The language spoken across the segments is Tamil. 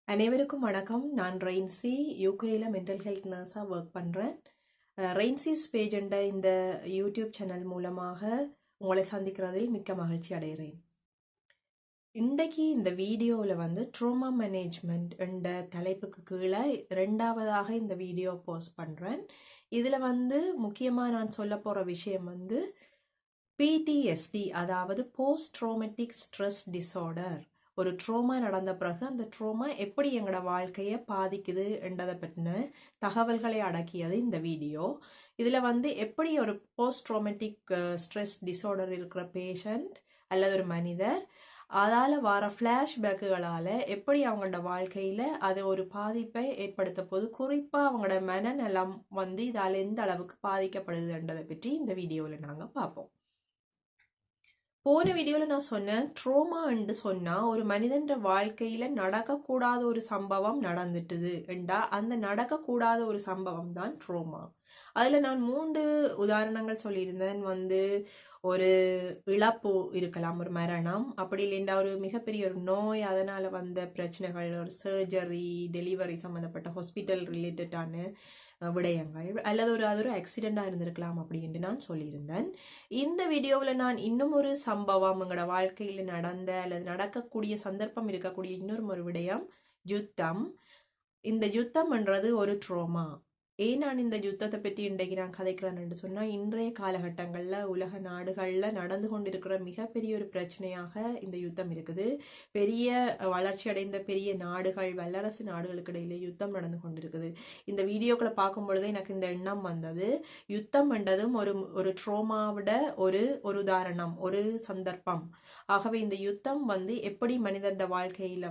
அனைவருக்கும் வணக்கம். நான் ரெயின்சி யூகேயில் மென்டல் ஹெல்த் நர்ஸாக ஒர்க் பண்ணுறேன். ரெயின்சிஸ் பேஜ் என்ற இந்த யூடியூப் சேனல் மூலமாக உங்களை சந்திக்கிறதில் மிக்க மகிழ்ச்சி அடைகிறேன். இன்றைக்கு இந்த வீடியோவில் ட்ரோமா மேனேஜ்மெண்ட் என்ற தலைப்புக்கு கீழே ரெண்டாவதாக இந்த வீடியோ போஸ்ட் பண்ணுறேன். இதில் முக்கியமாக நான் சொல்ல போகிற விஷயம் PTSD, அதாவது போஸ்ட் ட்ரோமேட்டிக் ஸ்ட்ரெஸ் டிஸார்டர். ஒரு ட்ரோமா நடந்த பிறகு அந்த ட்ரோமா எப்படி எங்களோட வாழ்க்கையை பாதிக்குது என்றதை பற்றின தகவல்களை அடக்கியது இந்த வீடியோ. இதில் எப்படி ஒரு போஸ்ட் ட்ரோமேட்டிக் ஸ்ட்ரெஸ் டிஸார்டர் இருக்கிற பேஷண்ட் அல்லது ஒரு மனிதர் அதால் வர ஃப்ளாஷ்பேக்குகளால் எப்படி அவங்களோட வாழ்க்கையில் அது ஒரு பாதிப்பை ஏற்படுத்த போது, குறிப்பாக அவங்களோட மனநலம் இதால் எந்த அளவுக்கு பாதிக்கப்படுதுன்றதை பற்றி இந்த வீடியோவில் நாங்கள் பார்ப்போம். போன வீடியோவில் நான் சொன்னேன், ட்ரோமான்னு சொன்னால் ஒரு மனிதன் வாழ்க்கையில் நடக்கக்கூடாத ஒரு சம்பவம் நடந்துட்டுது என்றா அந்த நடக்கக்கூடாத ஒரு சம்பவம் தான் ட்ரோமா. அதில் நான் 3 உதாரணங்கள் சொல்லியிருந்தேன். ஒரு இழப்பு இருக்கலாம், ஒரு மரணம், அப்படி இல்லைண்டா ஒரு மிகப்பெரிய ஒரு நோய், அதனால் வந்த பிரச்சனைகள், ஒரு சர்ஜரி, டெலிவரி சம்மந்தப்பட்ட ஹாஸ்பிட்டல் ரிலேட்டடான விடயங்கள், அல்லது அது ஒரு ஆக்சிடெண்டாக இருந்திருக்கலாம் அப்படின்ட்டு நான் சொல்லியிருந்தேன். இந்த வீடியோவில் நான் இன்னும் ஒரு சம்பவம் எங்களோட வாழ்க்கையில் நடந்த அல்லது நடக்கக்கூடிய சந்தர்ப்பம் இருக்கக்கூடிய இன்னொரு விடயம் யுத்தம். இந்த யுத்தம்ன்றது ஒரு ட்ரோமா. ஏன் நான் இந்த யுத்தத்தை பற்றி இன்றைக்கு நான் கதைக்கிறேன்னு சொன்னால், இன்றைய காலகட்டங்களில் உலக நாடுகளில் நடந்து கொண்டிருக்கிற மிகப்பெரிய ஒரு பிரச்சனையாக இந்த யுத்தம் இருக்குது. பெரிய வளர்ச்சி அடைந்த பெரிய நாடுகள், வல்லரசு நாடுகளுக்கு இடையில யுத்தம் நடந்து கொண்டிருக்குது. இந்த வீடியோக்களை பார்க்கும் பொழுது எனக்கு இந்த எண்ணம் வந்தது, யுத்தம் என்றதும் ஒரு ட்ரோமாவிட ஒரு உதாரணம், ஒரு சந்தர்ப்பம். ஆகவே இந்த யுத்தம் எப்படி மனிதனோட வாழ்க்கையில்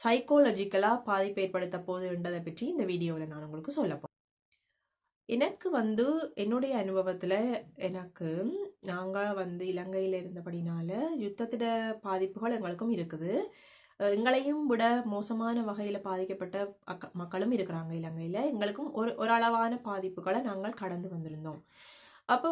சைக்காலஜிக்கலாக பாதிப்பு ஏற்படுத்த போகுதுன்றதை பற்றி இந்த வீடியோவில் நான் உங்களுக்கு சொல்லப்போம். எனக்கு என்னுடைய அனுபவத்தில் நாங்கள் இலங்கையில் இருந்தபடினால யுத்தத்திட பாதிப்புகள் எங்களுக்கும் இருக்குது. எங்களையும் விட மோசமான வகையில் பாதிக்கப்பட்ட மக்களும் இருக்கிறாங்க இலங்கையில். எங்களுக்கும் ஒரு அளவான பாதிப்புகளை நாங்கள் கடந்து வந்திருந்தோம். அப்போ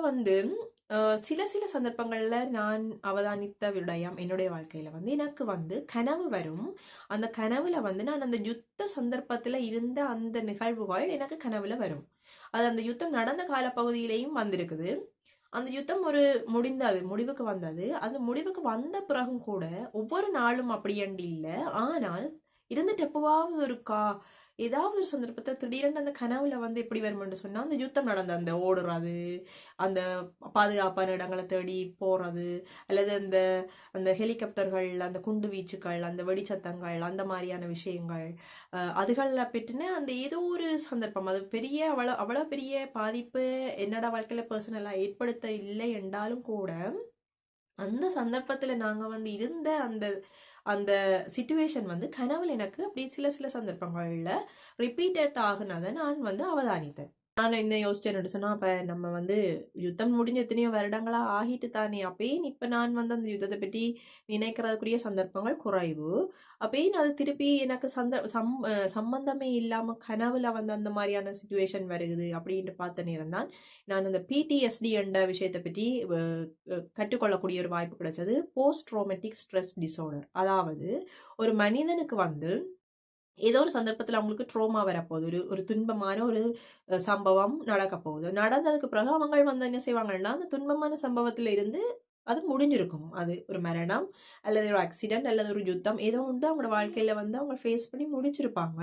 சில சந்தர்ப்பங்களில் நான் அவதானித்த விடயம், என்னுடைய வாழ்க்கையில் எனக்கு கனவு வரும். அந்த கனவுல நான் அந்த யுத்த சந்தர்ப்பத்தில் இருந்த அந்த நிகழ்வுகள் எனக்கு கனவுல வரும். அது அந்த யுத்தம் நடந்த காலப்பகுதியிலையும் வந்திருக்குது. அந்த யுத்தம் முடிவுக்கு வந்தது. அந்த முடிவுக்கு வந்த பிறகும் கூட ஒவ்வொரு நாளும் அப்படியண்டி இல்லை. ஆனால் இருந்துட்டு எப்பவாவது ஏதாவது ஒரு சந்தர்ப்பத்தை திடீரென்று அந்த கனவுல எப்படி வருமென்று சொன்னால், அந்த யுத்தம் நடந்த அந்த ஓடுறது, அந்த பாதுகாப்பான இடங்களை தேடி போறது, அல்லது அந்த அந்த ஹெலிகாப்டர்கள், அந்த குண்டு வீச்சுக்கள், அந்த வெடிச்சத்தங்கள், அந்த மாதிரியான விஷயங்கள், அதுகளில் பெற்றுன அந்த ஏதோ ஒரு சந்தர்ப்பம், அது அவ்வளோ பெரிய பாதிப்பு என்னோட வாழ்க்கையில் பர்சனலாக ஏற்படுத்த இல்லை என்றாலும் கூட, அந்த சந்தர்ப்பத்தில் நாங்கள் இருந்த அந்த அந்த சிச்சுவேஷன் கனவுல எனக்கு அப்படி சில சந்தர்ப்பங்கள்ல ரிப்பீட்டட் ஆகுனதை நான் அவதானித்தேன். நான் என்ன யோசிச்சேன்னு சொன்னா, அப்ப நம்ம யுத்தம் முடிஞ்ச எத்தனையோ வருடங்களா ஆகிட்டு தானே, அப்பேன் இப்ப நான் அந்த யுத்தத்தை பற்றி நினைக்கிறதுக்குரிய சந்தர்ப்பங்கள் குறைவு. அப்பேன் அது திருப்பி எனக்கு சம்பந்தமே இல்லாம கனவுல அந்த மாதிரியான சிச்சுவேஷன் வருகுது அப்படின்ட்டு பார்த்த நேரம் தான் நான் அந்த PTSD என்ற விஷயத்தை பற்றி கற்றுக்கொள்ளக்கூடிய ஒரு வாய்ப்பு கிடைச்சது. Post traumatic stress disorder. அதாவது ஒரு மனிதனுக்கு ஏதோ ஒரு சந்தர்ப்பத்தில் அவங்களுக்கு ட்ரோமா வரப்போகுது, ஒரு துன்பமான ஒரு சம்பவம் நடக்க போகுது. நடந்ததுக்கு பிறகு அவங்க என்ன செய்வாங்கன்னா, அந்த துன்பமான சம்பவத்துல இருந்து அது முடிஞ்சிருக்கும். அது ஒரு மரணம் அல்லது ஒரு ஆக்சிடென்ட் அல்லது ஒரு யுத்தம் ஏதோ ஒன்று அவங்களோட வாழ்க்கையில அவங்க ஃபேஸ் பண்ணி முடிச்சிருப்பாங்க.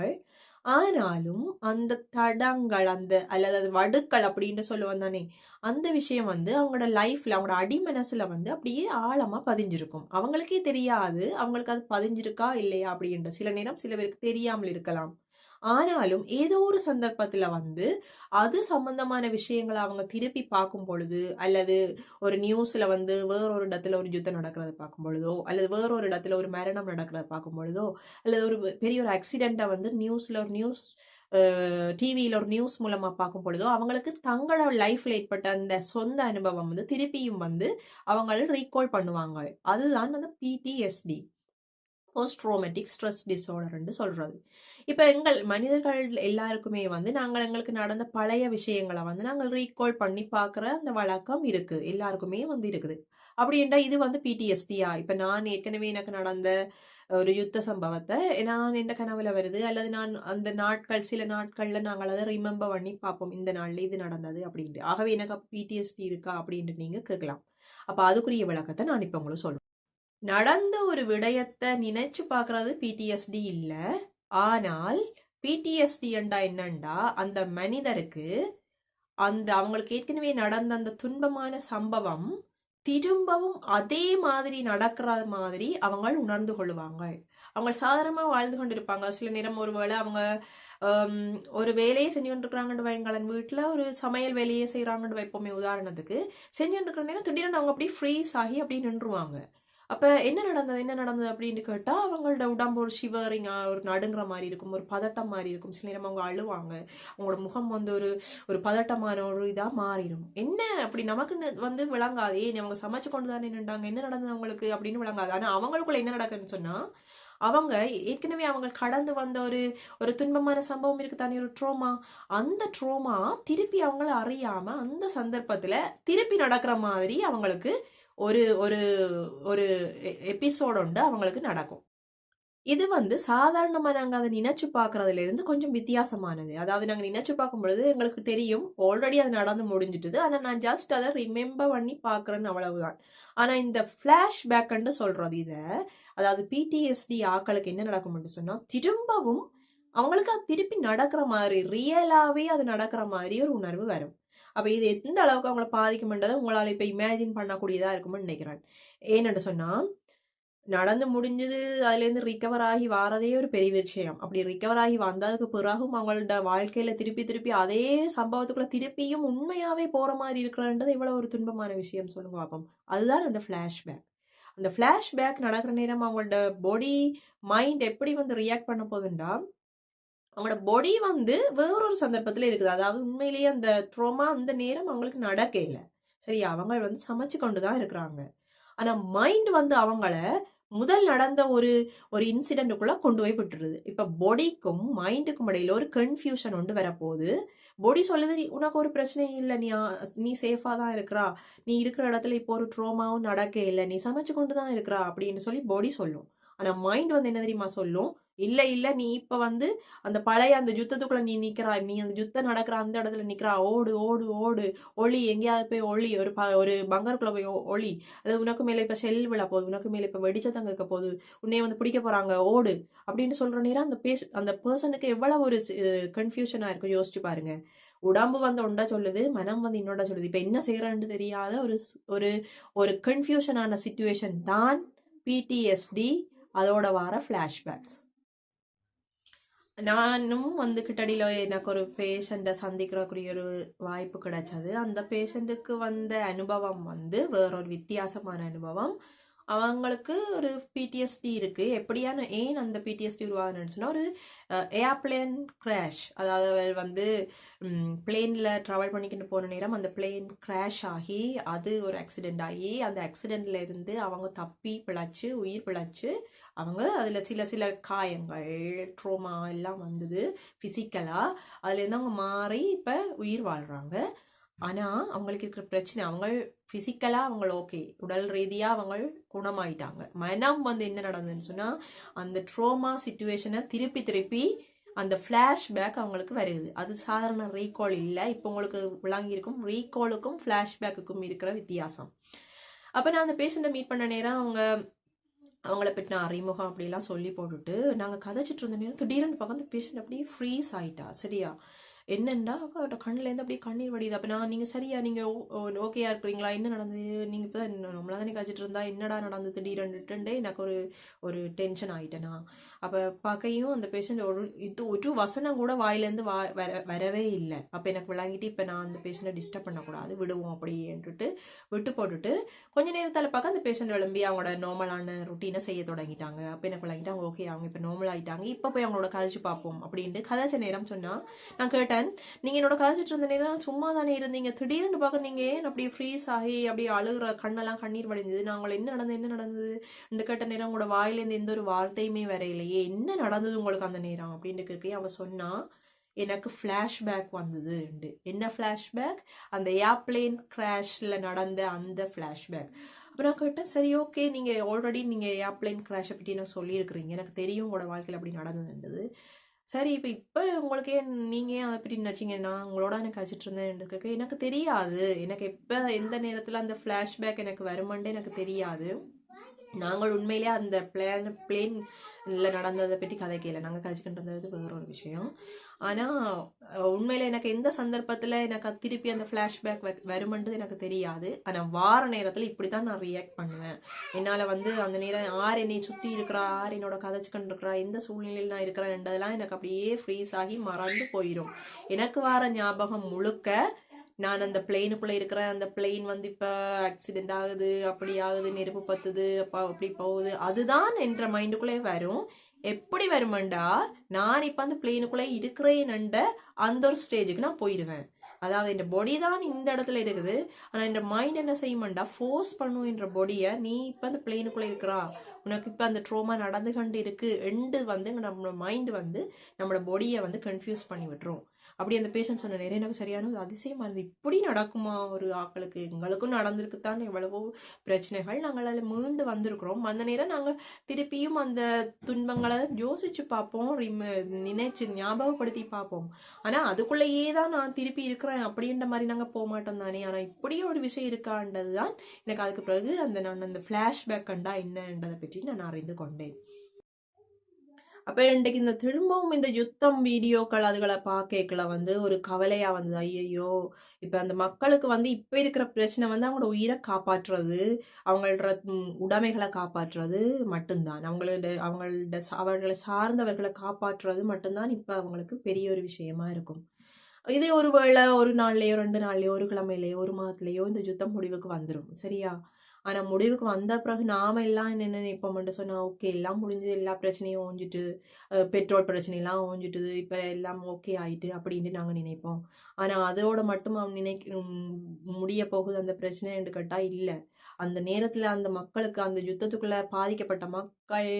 ஆனாலும் அந்த தடங்கள், அல்லது அது வடுக்கள் அப்படின்னு சொல்லுவாங்க தானே, அந்த விஷயம் அவங்களோட லைஃப்ல, அவங்களோட அடிமனசுல அப்படியே ஆழமா பதிஞ்சிருக்கும். அவங்களுக்கே தெரியாது அவங்களுக்கு அது பதிஞ்சிருக்கா இல்லையா அப்படின்ற. சில நேரம் சில பேருக்கு தெரியாமல் இருக்கலாம். ஆனாலும் ஏதோ ஒரு சந்தர்ப்பத்துல அது சம்பந்தமான விஷயங்களை அவங்க திருப்பி பார்க்கும் பொழுது, அல்லது ஒரு நியூஸ்ல வேறொரு இடத்துல ஒரு யுத்தம் நடக்கிறத பார்க்கும் பொழுதோ, அல்லது வேறொரு இடத்துல ஒரு மரணம் நடக்கிறத பார்க்கும் பொழுதோ, அல்லது ஒரு பெரிய ஒரு ஆக்சிடென்ட்டை நியூஸ் டிவியில் ஒரு நியூஸ் மூலமா பார்க்கும் பொழுதோ, அவங்களுக்கு தங்களோட லைஃப்ல ஏற்பட்ட அந்த சொந்த அனுபவம் திருப்பியும் அவங்க ரீகால் பண்ணுவாங்க. அதுதான் PTSD. போஸ்ட் ட்ரோமேட்டிக் ஸ்ட்ரெஸ் டிஸார்டர்ன்னு சொல்றது. இப்போ எங்கள் மனிதர்கள் எல்லாருக்குமே வந்து நாங்கள் எங்களுக்கு நடந்த பழைய விஷயங்களை வந்து நாங்கள் ரீகால் பண்ணி பார்க்குற அந்த வழக்கம் இருக்கு, எல்லாருக்குமே வந்து இருக்குது. அப்படின்டா இது வந்து பிடிஎஸ்டியா? இப்போ நான் ஏற்கனவே எனக்கு நடந்த ஒரு யுத்த சம்பவத்தை நான் என்ன கனவுல வருது, அல்லது நான் அந்த நாட்கள் சில நாட்கள்ல நாங்கள் அதை ரிமெம்பர் பண்ணி பார்ப்போம், இந்த நாள்ல இது நடந்தது அப்படின்ட்டு. ஆகவே எனக்கு பிடிஎஸ்டி இருக்கா அப்படின்ட்டு நீங்க கேட்கலாம். அப்போ அதுக்குரிய விளக்கத்தை நான் இப்போ உங்களுக்கு சொல்றேன். நடந்த ஒரு விடயத்தை நினைச்சு பார்க்கறது பிடிஎஸ்டி இல்ல. ஆனால் பிடிஎஸ்டி என்றா என்னண்டா, அந்த மனிதருக்கு அந்த அவங்களுக்கு ஏற்கனவே நடந்த அந்த துன்பமான சம்பவம் திரும்பவும் அதே மாதிரி நடக்கிற மாதிரி அவங்க உணர்ந்து கொள்ளுவாங்க. அவங்க சாதாரணமா வாழ்ந்து கொண்டிருப்பாங்க. சில நேரம் ஒருவேளை அவங்க ஒரு வேலையை செஞ்சு கொண்டிருக்கிறாங்கன்னு வைங்களன், வீட்டுல ஒரு சமையல் வேலையை செய்யறாங்கன்னு வைப்போமே உதாரணத்துக்கு, செஞ்சு கொண்டிருக்கிற நேரம் திடீர்னு அவங்க அப்படியே ஃப்ரீஸ் ஆகி அப்படி நின்றுவாங்க. அப்ப என்ன நடந்தது அப்படின்னு கேட்டா, அவங்களோட உடம்பு ஒரு ஷிவரிங், ஒரு நடுங்குற மாதிரி இருக்கும், ஒரு பதட்டம் மாதிரி இருக்கும். சில நேரம் அவங்க அழுவாங்க, அவங்களோட முகம் வந்து ஒரு ஒரு பதட்டமான ஒரு இதா மாறிடும். என்ன அப்படி நமக்கு வந்து விளங்காது, அவங்க சமைச்சு கொண்டு தானே நின்றாங்க, என்ன நடந்தது அவங்களுக்கு அப்படின்னு விளங்காது. ஆனா அவங்களுக்குள்ள என்ன நடக்குதுன்னு சொன்னா, அவங்க ஏற்கனவே அவங்க கடந்து வந்த ஒரு ஒரு துன்பமான சம்பவம் இருக்கு தானே, ஒரு ட்ரோமா. அந்த ட்ரோமா திருப்பி அவங்கள அறியாம அந்த சந்தர்ப்பத்துல திருப்பி நடக்கிற மாதிரி அவங்களுக்கு ஒரு ஒரு ஒரு எபிசோட் உண்டு அவங்களுக்கு நடக்கும். இது வந்து சாதாரணமா நாங்க அதை நினைச்சு பார்க்கறதுல இருந்து கொஞ்சம் வித்தியாசமானது. அதாவது நாங்க நினைச்சு பார்க்கும் பொழுது எங்களுக்கு தெரியும் ஆல்ரெடி அது நடந்து முடிஞ்சிட்டது, ஆனா நான் ஜஸ்ட் அதை ரிமெம்பர் பண்ணி பார்க்கறேன்னு அவ்வளவுதான். ஆனா இந்த ஃபிளாஷ்பேக்ன்னு சொல்றது இத, அதாவது பிடிஎஸ்டி ஆக்களுக்கு என்ன நடக்கும்னு சொன்னா, திரும்பவும் அவங்களுக்கு அது திருப்பி நடக்கிற மாதிரி, ரியலாவே அது நடக்கிற மாதிரி ஒரு உணர்வு வரும். அப்ப இது எந்த அளவுக்கு அவங்கள பாதிக்கும்ன்றதை உங்களால இப்ப இமேஜின் பண்ணக்கூடியதா இருக்கும்னு நினைக்கிறேன். ஏன்னு சொன்னா, நடந்து முடிஞ்சது, அதுலேருந்து ரிகவர் ஆகி வாரதே ஒரு பெரிய விஷயம். அப்படி ரிகவர் ஆகி வந்ததுக்கு பிறகும் அவங்களோட வாழ்க்கையில திருப்பி திருப்பி அதே சம்பவத்துக்குள்ள திருப்பியும் உண்மையாவே போற மாதிரி இருக்கிறன்றது எவ்வளவு ஒரு துன்பமான விஷயம் சொல்லுங்க பாப்போம். அதுதான் அந்த ஃபிளாஷ்பேக். அந்த ஃபிளாஷ்பேக் நடக்கிற நேரம் அவங்களோட பாடி மைண்ட் எப்படி வந்து ரியாக்ட் பண்ண போகுதுண்டா, அவங்களோட பாடி வந்து வேறொரு சந்தர்ப்பத்துல இருக்குது. அதாவது உண்மையிலேயே அந்த ட்ரோமா அந்த நேரம் அவங்களுக்கு நடக்கல. சரி, அவங்க வந்து சமைச்சு கொண்டுதான் இருக்கிறாங்க. ஆனா மைண்ட் வந்து அவங்கள முதல் நடந்த ஒரு ஒரு இன்சிடென்ட்டுக்குள்ள கொண்டு போய் விட்டுருது. இப்ப பாடிக்கும் மைண்டுக்கும் இடையில ஒரு கன்ஃபியூஷன் ஒன்று வரப்போகுது. பாடி சொல்லுது, உனக்கு ஒரு பிரச்சனையும் இல்லை, நீ சேஃபா தான் இருக்கிறா, நீ இருக்கிற இடத்துல இப்போ ஒரு ட்ரோமாவும் நடக்க இல்லை, நீ சமைச்சு கொண்டு தான் இருக்கிறா அப்படின்னு சொல்லி பாடி சொல்லும். ஆனா மைண்ட் வந்து என்ன தெரியுமா சொல்லும், இல்ல இல்ல நீ இப்ப வந்து அந்த பழைய அந்த யுத்தத்துக்குள்ள நீ நிக்கிறா, நீ அந்த யுத்தம் நடக்கிற அந்த இடத்துல நிக்கிறா, ஓடு ஓடு ஓடு, ஒளி எங்கேயாவது போய் ஒளி, ஒரு பங்கருக்குள்ள போய் ஒளி, அல்லது உனக்கு மேல இப்ப செல் விழ போகுது, உனக்கு மேல இப்ப வெடிச்சதங்க இருக்க போகுது, உன்னைய வந்து பிடிக்க போறாங்க, ஓடு அப்படின்னு சொல்ற நேரம் அந்த பர்சனுக்கு எவ்வளவு ஒரு கன்ஃபியூஷனா இருக்கும் யோசிச்சு பாருங்க. உடம்பு வந்து ஒன்றா சொல்லுது, மனம் வந்து இன்னொன்றா சொல்லுது. இப்ப என்ன செய்யறன்னு தெரியாத ஒரு ஒரு கன்ஃபியூஷனான சிச்சுவேஷன் தான் பிடிஎஸ்டி, அதோட வர ஃபிளாஷ்பேக்ஸ். நானும் வந்து கிட்டடியில எனக்கு ஒரு பேஷண்ட்டை சந்திக்கிறக்குரிய ஒரு வாய்ப்பு கிடைச்சது. அந்த பேஷண்ட்டுக்கு வந்த அனுபவம் வந்து வேறொரு வித்தியாசமான அனுபவம். அவங்களுக்கு ஒரு பிடிஎஸ்டி இருக்கு. எப்படியான ஏன் அந்த பிடிஎஸ்டி உருவாகுதுன்னு சொன்னா, ஒரு ஏர்பிளேன் கிராஷ், அதாவது அவர் வந்து பிளேன்ல டிராவல் பண்ணிக்கிட்டு போன நேரம் அந்த பிளேன் கிராஷ் ஆகி அது ஒரு ஆக்சிடென்ட் ஆகி, அந்த ஆக்சிடென்ட்ல இருந்து அவங்க தப்பி பிழைச்சு உயிர் பிழைச்சு அவங்க அதுல சில சில காயங்கள் ட்ரோமா எல்லாம் வந்தது பிசிக்கலா. அதுல இருந்து அவங்க மாறி இப்ப உயிர் வாழ்றாங்க. ஆனா அவங்களுக்கு இருக்கிற பிரச்சனை, அவங்க பிசிக்கலா அவங்க ஓகே, உடல் ரீதியா அவங்க குணமாயிட்டாங்க. மனம் வந்து என்ன நடந்ததுன்னு சொன்னா, அந்த ட்ரோமா சிச்சுவேஷனை திருப்பி திருப்பி அந்த ஃபிளாஷ்பேக் அவங்களுக்கு வருது. அது சாதாரண ரீகால் இல்லை. இப்போ உங்களுக்கு விளங்கி இருக்கும் ரீகாலுக்கும் ஃபிளாஷ்பேக்குக்கும் இருக்கிற வித்தியாசம். அப்ப நான் அந்த பேஷண்ட்டை மீட் பண்ண நேரம் அவங்கள பற்றி நான் அறிமுகம் அப்படிலாம் சொல்லி போட்டுட்டு நாங்கள் கதைச்சிட்டு இருந்த நேரம் திடீர்னு பார்க்க அந்த பேஷண்ட் அப்படியே ஃப்ரீஸ் ஆயிட்டா. சரியா, என்னண்டா அவட்ட கண்ணுலேருந்து அப்படியே கண்ணீர் வடியுது. அப்போ நான், நீங்கள் சரியா, நீங்கள் ஓகேயா இருக்கிறீங்களா, என்ன நடந்தது, நீங்கள் இப்போ தான் நம்மளா தானே காய்ச்சிட்டு இருந்தா, என்னடா நடந்தது திடீரெண்டுட்டே எனக்கு ஒரு டென்ஷன் ஆகிட்டேனா. அப்போ பார்க்கையும் அந்த பேஷண்ட் ஒரு வசனம் கூட வாயிலேருந்து வரவே இல்லை. அப்போ எனக்கு விளங்கிட்டு இப்போ நான் அந்த பேஷண்ட்டை டிஸ்டர்ப் பண்ணக்கூடாது, விடுவோம் அப்படின்ட்டு விட்டு போட்டுட்டு கொஞ்ச நேரத்தில் பார்க்க அந்த பேஷண்ட் விளம்பி அவங்களோட நார்மலான ருட்டீனை செய்ய தொடங்கிட்டாங்க. அப்போ எனக்கு விளங்கிட்டு அவங்க ஓகே, அவங்க இப்போ நார்மல் ஆகிட்டாங்க, இப்போ போய் அவங்களோட கதைச்சு பார்ப்போம் அப்படின்ட்டு கதைச்ச நேரம் சொன்னால் நான் கேட்டேன், கேட்பேன், நீங்கள் என்னோட கதைச்சிட்டு இருந்த நேரம் சும்மா தானே இருந்தீங்க, திடீர்னு பார்க்க நீங்கள் ஏன் அப்படியே ஃப்ரீஸ் ஆகி அப்படியே அழுகிற கண்ணெல்லாம் கண்ணீர் வடிஞ்சது, நான் உங்களை என்ன நடந்தது இந்த கேட்ட நேரம் உங்களோட வாயிலேருந்து எந்த ஒரு வார்த்தையுமே வரையிலையே, என்ன நடந்தது உங்களுக்கு அந்த நேரம் அப்படின்னு கேட்க அவன் சொன்னா, எனக்கு ஃப்ளாஷ்பேக் வந்தது. என்ன ஃப்ளாஷ்பேக்? அந்த ஏர்பிளேன் கிராஷில் நடந்த அந்த ஃப்ளாஷ்பேக். அப்போ நான் கேட்டேன், சரி ஓகே, நீங்கள் ஆல்ரெடி நீங்கள் ஏர்பிளேன் கிராஷை பற்றி நான் சொல்லியிருக்கிறீங்க, எனக்கு தெரியும் உங்களோட வாழ்க்கையில் அப்படி நடந்ததுன்றது. சரி இப்போ உங்களுக்கு நீங்கள் ஏன் அதை பற்றி நினச்சிங்க, நான் உங்களோட எனக்கு கழிச்சிட்டு இருந்தேன். எனக்கு தெரியாது, எனக்கு எப்போ எந்த நேரத்தில் அந்த ஃப்ளாஷ்பேக் எனக்கு வருமானே எனக்கு தெரியாது. நாங்கள் உண்மையிலே அந்த பிளேன்ல நடந்ததை பற்றி கதை கேட்கல, நாங்கள் கழிச்சுக்கிட்டு இருந்தது வேற ஒரு விஷயம். ஆனால் உண்மையில எனக்கு எந்த சந்தர்ப்பத்தில் எனக்கு திருப்பி அந்த ஃப்ளாஷ்பேக் வருமென்றது எனக்கு தெரியாது. ஆனால் வார நேரத்தில் இப்படி தான் நான் ரியாக்ட் பண்ணுவேன். என்னால் அந்த நேரம் யார் என்னை சுற்றி இருக்கிறா, யார் என்னோட கதைச்சுக்கிட்டு இருக்கிறா, எந்த சூழ்நிலையில் நான் இருக்கிறேன்றதெல்லாம் எனக்கு அப்படியே ஃப்ரீஸ் ஆகி மறந்து போயிடும். எனக்கு வார ஞாபகம் முழுக்க நான் அந்த பிளெயினுக்குள்ளே இருக்கிறேன், அந்த பிளெயின் இப்போ ஆக்சிடென்ட் ஆகுது, அப்படி ஆகுது, நெருப்பு பத்துது, அப்படி போகுது, அதுதான் என்ற மைண்டுக்குள்ளே வரும். எப்படி வருமெண்டா, நான் இப்போ அந்த பிளெயினுக்குள்ளே இருக்கிறேன்ன்ற அந்த ஒரு ஸ்டேஜுக்கு நான் போயிடுவேன். அதாவது இந்த பாடி தான் இந்த இடத்துல இருக்குது, ஆனால் இந்த மைண்ட் என்ன செய்யுமெண்டா, ஃபோர்ஸ் பண்ணும் என்ற பாடியை, நீ இப்போ அந்த பிளெயினுக்குள்ளே இருக்கிறா, உனக்கு இப்போ அந்த ட்ரோமா நடந்து கொண்டு இருக்கு எண்டு நம்ம மைண்டு நம்மளோட பாடியை கன்ஃபியூஸ் பண்ணி விட்டுரும். அப்படி அந்த பேஷண்ட் சொன்ன நேரம் எனக்கு சரியான ஒரு அதிசயமா இருந்தது. இப்படி நடக்குமா ஒரு ஆக்களுக்கு? எங்களுக்கும் நடந்திருக்குத்தான் எவ்வளவோ பிரச்சனைகள், நாங்கள் அதில் மீண்டு வந்திருக்கிறோம். அந்த நேரம் நாங்கள் திருப்பியும் அந்த துன்பங்களை யோசிச்சு பார்ப்போம், நினைச்சு ஞாபகப்படுத்தி பார்ப்போம். ஆனால் அதுக்குள்ளேயே தான் நான் திருப்பி இருக்கிறேன் அப்படின்ற மாதிரி நாங்கள் போக மாட்டோம் தானே. ஆனால் இப்படியே ஒரு விஷயம் இருக்கான்றது தான் எனக்கு அதுக்கு பிறகு நான் அந்த ஃப்ளாஷ்பேக் கண்டா என்னன்றதை பற்றி நான் அறிந்து கொண்டேன். அப்போ இன்றைக்கு இந்த திரும்பவும் இந்த யுத்தம் வீடியோக்கள் அதுகளை பார்க்கல ஒரு கவலையாக வந்தது. ஐயையோ, இப்போ அந்த மக்களுக்கு இப்போ இருக்கிற பிரச்சனை அவங்களோட உயிரை காப்பாற்றுறது, அவங்களோட உடைமைகளை காப்பாற்றுறது மட்டும்தான், அவர்களை சார்ந்தவர்களை காப்பாற்றுறது மட்டும்தான் இப்போ அவங்களுக்கு பெரிய ஒரு விஷயமா இருக்கும். இது ஒருவேளை ஒரு நாள்லையோ 2 நாள்லையோ ஒரு கிழமையிலையோ ஒரு மாதத்துலையோ இந்த யுத்தம் முடிவுக்கு வந்துடும், சரியா? ஆனால் முடிவுக்கு வந்த பிறகு நாம எல்லாம் என்ன நினைப்போம்னு சொன்னால், ஓகே எல்லாம் முடிஞ்சு எல்லா பிரச்சனையும் ஓஞ்சிட்டு, பெட்ரோல் பிரச்சனையெல்லாம் ஓஞ்சிட்டுது, இப்போ எல்லாம் ஓகே ஆயிட்டு அப்படின்னு நாங்கள் நினைப்போம். ஆனால் அதோட மட்டும் முடிய போகுது அந்த பிரச்சனை என்று கேட்டால் இல்லை. அந்த நேரத்தில் அந்த மக்களுக்கு, அந்த யுத்தத்துக்குள்ளே பாதிக்கப்பட்ட மக்கள்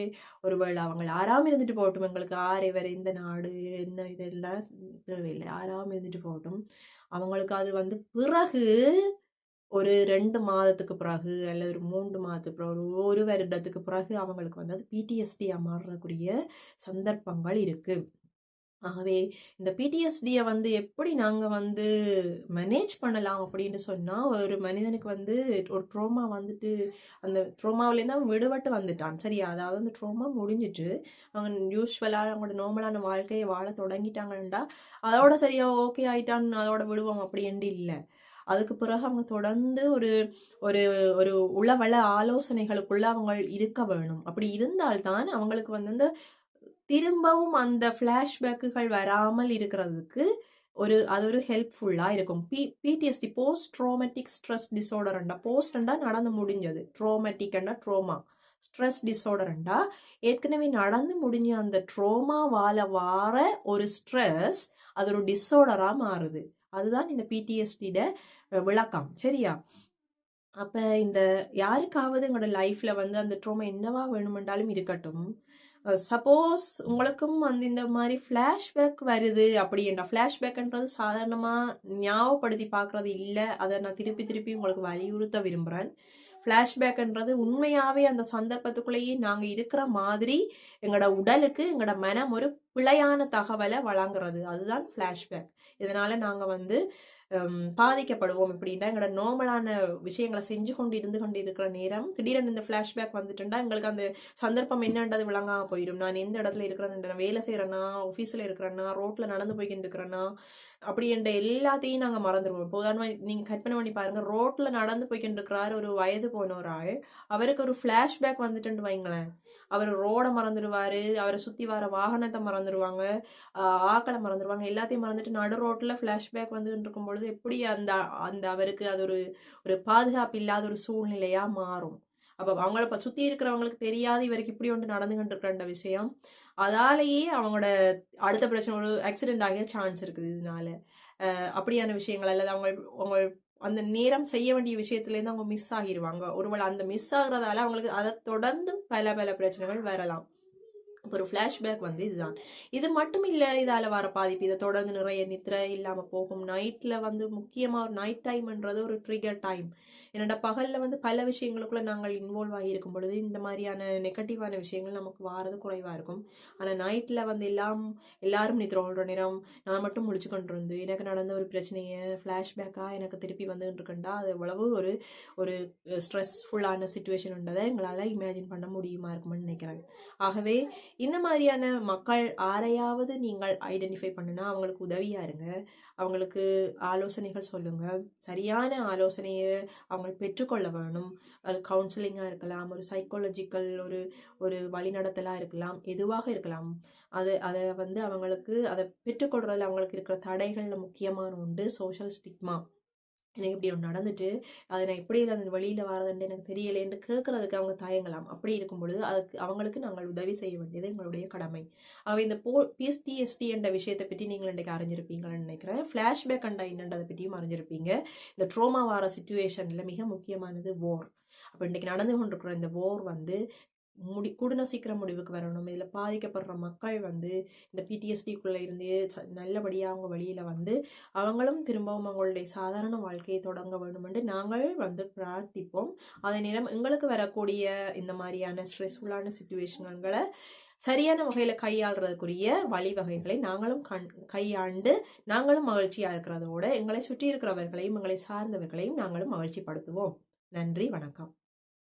ஒருவேளை அவங்க ஆறாம இருந்துட்டு போகட்டும், எங்களுக்கு வேற இந்த நாடு என்ன இதெல்லாம் தேவையில்லை, ஆறாம இருந்துட்டு போகட்டும். அவங்களுக்கு அது பிறகு ஒரு 2 மாதத்துக்கு பிறகு அல்லது ஒரு 3 மாதத்துக்கு பிறகு ஒரு வருடத்துக்கு பிறகு அவங்களுக்கு அது பிடிஎஸ்டியா மாறக்கூடிய சந்தர்ப்பங்கள் இருக்கு. ஆகவே இந்த பிடிஎஸ்டியை எப்படி நாங்கள் மேனேஜ் பண்ணலாம் அப்படின்னு சொன்னால், ஒரு மனிதனுக்கு ஒரு ட்ரோமா அந்த ட்ரோமாவிலேருந்து அவன் விடுபட்டு வந்துட்டான், சரியா? அதாவது அந்த ட்ரோமா முடிஞ்சிட்டு அவங்க யூஸ்வலாக அவங்களோட நார்மலான வாழ்க்கையை வாழ தொடங்கிட்டாங்கன்னா அதோட சரியா ஓகே ஆயிட்டான்னு அதோட விடுவோம் அப்படின்ட்டு இல்லை. அதுக்கு பிறகு அவங்க தொடர்ந்து ஒரு ஒரு ஒரு உளவள ஆலோசனைகளுக்குள்ள அவங்க இருக்க வேணும். அப்படி இருந்தால்தான் அவங்களுக்கு அந்த திரும்பவும் அந்த ஃப்ளாஷ்பேக்குகள் வராமல் இருக்கிறதுக்கு அது ஒரு ஹெல்ப்ஃபுல்லாக இருக்கும். பிடிஎஸ்டி போஸ்ட் ட்ரோமேட்டிக் ஸ்ட்ரெஸ் டிஸார்டர்ண்டா, போஸ்டண்டா நடந்து முடிஞ்சது, ட்ரோமேட்டிக்ண்டா ட்ரோமா, ஸ்ட்ரெஸ் டிஸார்டர்ண்டா ஏற்கனவே நடந்து முடிஞ்ச அந்த ட்ரோமாவால் வார ஒரு ஸ்ட்ரெஸ் அது ஒரு டிஸார்டராக மாறுது. அதுதான் இந்த பிடிஎஸ்டியோட விளக்கம், சரியா? அப்போ இந்த யாருக்காவது எங்களோட லைஃப்பில் அந்த ட்ரோமா என்னவா வேணுமென்றாலும் இருக்கட்டும், சப்போஸ் உங்களுக்கும் இந்த மாதிரி ஃப்ளாஷ்பேக் வருது அப்படின்னா, ஃப்ளாஷ்பேக்ன்றது சாதாரணமாக ஞாபகப்படுத்தி பார்க்குறது இல்லை, அதை நான் திருப்பி திருப்பி உங்களுக்கு வலியுறுத்த விரும்புகிறேன். ஃப்ளாஷ்பேக்ன்றது உண்மையாகவே அந்த சந்தர்ப்பத்துக்குள்ளேயே நாங்கள் இருக்கிற மாதிரி எங்களோட உடலுக்கு எங்களோட மனம் ஒரு பிழையான தகவலை வழங்குறது, அதுதான் ஃப்ளாஷ்பேக். இதனால் நாங்கள் பாதிக்கப்படுவோம். எப்படின்னா, எங்களோட நார்மலான விஷயங்களை செஞ்சு கொண்டு இருக்கிற நேரம் திடீரென இந்த ஃப்ளாஷ்பேக் வந்துட்டுண்டா எங்களுக்கு அந்த சந்தர்ப்பம் என்னன்றது விளங்காமல் போயிடும். நான் எந்த இடத்துல இருக்கிறேன்னு, வேலை செய்கிறேன்னா, ஆஃபீஸில் இருக்கிறேன்னா, ரோட்டில் நடந்து போய்கிட்டு இருக்கிறேன்னா, அப்படின்ற எல்லாத்தையும் நாங்கள் மறந்துடுவோம். இப்போ உதாரணமாக நீங்கள் கற்பனை பண்ணி பாருங்கள், ரோட்டில் நடந்து போய்கிட்டு இருக்கிறாரு ஒரு வயது போன ஒரு ஆள், அவருக்கு ஒரு ஃப்ளாஷ்பேக் வந்துட்டுன்னு வைங்களேன், அவர் ரோடை மறந்துடுவார், அவரை சுற்றி வர வாகனத்தை மறந்துடுவாங்க, ஆக்களை மறந்துடுவாங்க, எல்லாத்தையும் மறந்துட்டு நடு ரோட்டில் ஃப்ளாஷ்பேக் வந்துட்டு இருக்கும் பொழுது எப்படி அந்த அந்த அவருக்கு அது ஒரு பாதுகாப்பு இல்லாத ஒரு சூழ்நிலையாக மாறும். அப்போ அவங்கள சுற்றி இருக்கிறவங்களுக்கு தெரியாது இவருக்கு இப்படி ஒன்று நடந்துகிட்டு இருக்கிற விஷயம். அதாலேயே அவங்களோட அடுத்த பிரச்சனை ஒரு ஆக்சிடென்ட் ஆகிய சான்ஸ் இருக்குது இதனால. அப்படியான விஷயங்கள் அல்லது அவங்க அந்த நேரம் செய்ய வேண்டிய விஷயத்துலேருந்து அவங்க மிஸ் ஆகிடுவாங்க. ஒருவேளை அந்த மிஸ் ஆகுறதால அவங்களுக்கு அதை தொடர்ந்து பல பல பிரச்சனைகள் வரலாம். ஒரு ஃப்ளாஷ்பேக் வந்து இதுதான். இது மட்டும் இல்லை, இதால் வர பாதிப்பு இதை தொடர்ந்து நிறைய நித்திரை இல்லாமல் போகும். நைட்டில் வந்து முக்கியமாக ஒரு நைட் டைம்ன்றது ஒரு ட்ரிகர் டைம். என்னோட பகலில் வந்து பல விஷயங்களுக்குள்ள நாங்கள் இன்வால்வ் ஆகியிருக்கும் பொழுது இந்த மாதிரியான நெகட்டிவான விஷயங்கள் நமக்கு வாரது குறைவாக இருக்கும். ஆனால் நைட்டில் வந்து எல்லாரும் நித்திரை ஓடுற நேரம் நான் மட்டும் முழிச்சு கொண்டு இருந்து எனக்கு நடந்த ஒரு பிரச்சனையை ஃப்ளாஷ்பேக்காக எனக்கு திருப்பி வந்துட்டு இருக்கேன்டா, அது எவ்வளவு ஒரு ஒரு ஸ்ட்ரெஸ்ஃபுல்லான சுச்சுவேஷன்ன்றதை எங்களால் இமேஜின் பண்ண முடியுமா இருக்குமென்னு நினைக்கிறேன். ஆகவே இந்த மாதிரியான மக்கள் யாரையாவது நீங்கள் ஐடென்டிஃபை பண்ணுனா அவங்களுக்கு உதவியாக இருங்க, அவங்களுக்கு ஆலோசனைகள் சொல்லுங்கள். சரியான ஆலோசனையை அவங்க பெற்றுக்கொள்ள வேணும். அது கவுன்சிலிங்காக இருக்கலாம், ஒரு சைக்காலஜிக்கல் ஒரு வழிநடத்தலாக இருக்கலாம், எதுவாக இருக்கலாம். அதை வந்து அவங்களுக்கு அதை பெற்றுக்கொள்றதுல அவங்களுக்கு இருக்கிற தடைகளில் முக்கியமான உண்டு சோஷியல் ஸ்டிக்மா. எனக்கு இப்படி ஒன்று நடந்துட்டு அதை நான் எப்படி அந்த வெளியில் வரதுன்னு எனக்கு தெரியலேன்னு கேட்குறதுக்கு அவங்க தயங்கலாம். அப்படி இருக்கும் பொழுது அவங்களுக்கு நாங்கள் உதவி செய்ய வேண்டியது எங்களுடைய கடமை. இந்த பிஎஸ்டிஎஸ்டி என்ற விஷயத்தை பற்றி நீங்கள் இன்றைக்கு அறிஞ்சிருப்பீங்கன்னு நினைக்கிறேன். ஃப்ளாஷ்பேக் அண்டா என்னன்றதை பற்றியும் அறிஞ்சிருப்பீங்க. இந்த ட்ரோமா வர சுச்சுவேஷனில் மிக முக்கியமானது வோர். அப்போ இன்றைக்கு நடந்து கொண்டிருக்கிற இந்த வோர் வந்து கூடுன சீக்கிரம் முடிவுக்கு வரணும். இதில் பாதிக்கப்படுற மக்கள் வந்து இந்த பிடிஎஸ்டிக்குள்ளே இருந்து நல்லபடியாக அவங்க வழியில் வந்து அவங்களும் திரும்பவும் அவங்களுடைய சாதாரண வாழ்க்கையை தொடங்க வேண்டும் என்று நாங்கள் வந்து பிரார்த்திப்போம். அதே நேரம் எங்களுக்கு வரக்கூடிய இந்த மாதிரியான ஸ்ட்ரெஸ்ஃபுல்லான சுச்சுவேஷன்களை சரியான வகையில் கையாளுறதுக்குரிய வழிவகைகளை நாங்களும் கையாண்டு நாங்களும் மகிழ்ச்சியாக இருக்கிறதோடு எங்களை சுற்றி இருக்கிறவர்களையும் எங்களை சார்ந்தவர்களையும் நாங்களும் மகிழ்ச்சிப்படுத்துவோம். நன்றி, வணக்கம்.